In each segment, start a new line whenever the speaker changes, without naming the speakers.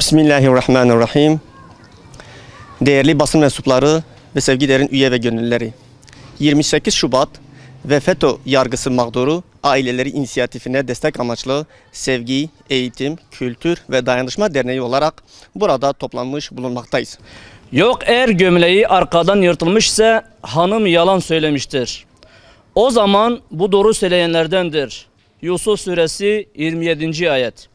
Bismillahirrahmanirrahim. Değerli basın mensupları ve sevgilerin üye ve gönüllüleri. 28 Şubat ve FETÖ yargısı mağduru aileleri inisiyatifine destek amaçlı Sevgi, Eğitim, Kültür ve Dayanışma Derneği olarak burada toplanmış bulunmaktayız.
Yok eğer gömleği arkadan yırtılmışsa hanım yalan söylemiştir. O zaman bu doğru söyleyenlerdendir. Yusuf Suresi 27. ayet.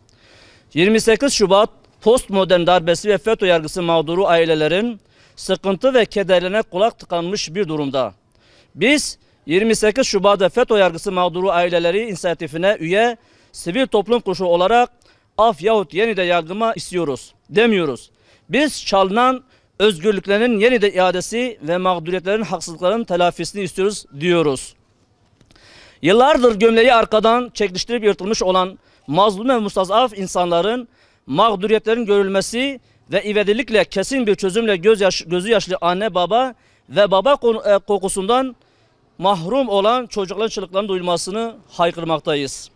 28 Şubat postmodern darbesi ve FETÖ yargısı mağduru ailelerin sıkıntı ve kederlerine kulak tıkanmış bir durumda. Biz 28 Şubat ve FETÖ yargısı mağduru aileleri inisiyatifine üye sivil toplum kuruluşu olarak af yahut yeniden yargılama istiyoruz demiyoruz. Biz çalınan özgürlüklerin yeniden iadesi ve mağduriyetlerin, haksızlıkların telafisini istiyoruz diyoruz. Yıllardır gömleği arkadan çekiştirip yırtılmış olan mazlum ve mustazaf insanların mağduriyetlerin görülmesi ve ivedilikle kesin bir çözümle gözü yaşlı anne baba ve baba kokusundan mahrum olan çocukların çığlıklarının duyulmasını haykırmaktayız.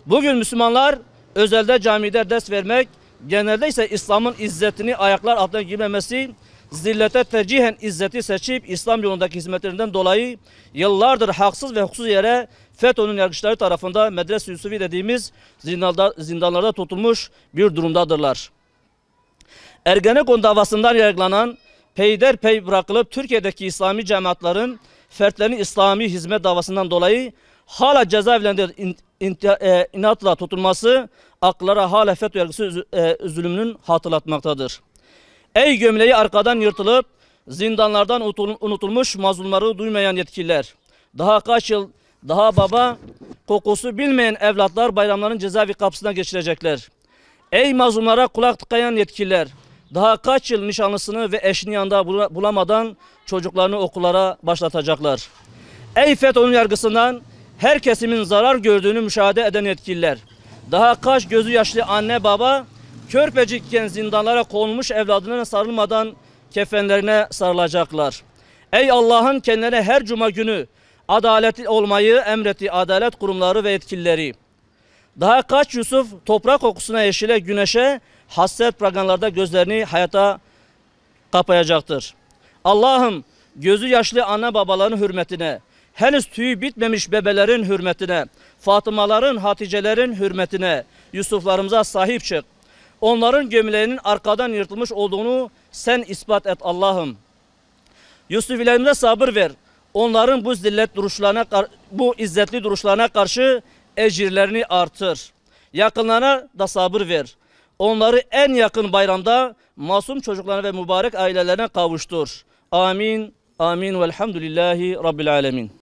Bugün Müslümanlar özelde camide ders vermek, genelde ise İslam'ın izzetini ayaklar altına girmemesi, zillete tercihen izzeti seçip İslam yolundaki hizmetlerinden dolayı yıllardır haksız ve hukuksuz yere FETÖ'nün yargıçları tarafından Medrese Yusufi dediğimiz zindanlarda tutulmuş bir durumdadırlar. Ergenekon davasından yargılanan, peyderpey bırakılıp Türkiye'deki İslami cemaatlerin fertlerin İslami hizmet davasından dolayı hala cezaevlerinde inatla tutulması akıllara hala FETÖ yargısı zulümünün hatırlatmaktadır. Ey gömleği arkadan yırtılıp zindanlardan unutulmuş mazlumları duymayan yetkililer. Daha kaç yıl daha baba kokusu bilmeyen evlatlar bayramların cezaevi kapısına geçirecekler. Ey mazlumlara kulak tıkayan yetkililer. Daha kaç yıl nişanlısını ve eşini yanında bulamadan çocuklarını okullara başlatacaklar. Ey FETÖ'nün yargısından her kesimin zarar gördüğünü müşahede eden yetkililer. Daha kaç gözü yaşlı anne baba körpecikken zindanlara konulmuş evladına sarılmadan kefenlerine sarılacaklar. Ey Allah'ın kendilerine her cuma günü adaletli olmayı emrettiği adalet kurumları ve yetkilileri. Daha kaç Yusuf toprak kokusuna, yeşile, güneşe hasret bırakanlarda gözlerini hayata kapayacaktır. Allah'ım gözü yaşlı anne babaların hürmetine, henüz tüyü bitmemiş bebelerin hürmetine, Fatımaların, Haticelerin hürmetine Yusuflarımıza sahip çık. Onların gömleğinin arkadan yırtılmış olduğunu sen ispat et Allah'ım. Yusufilerimize sabır ver. Onların bu izzetli duruşlarına karşı ecirlerini artır. Yakınlarına da sabır ver. Onları en yakın bayramda masum çocuklarına ve mübarek ailelerine kavuştur. Amin. Amin. Velhamdülillahi Rabbil alemin.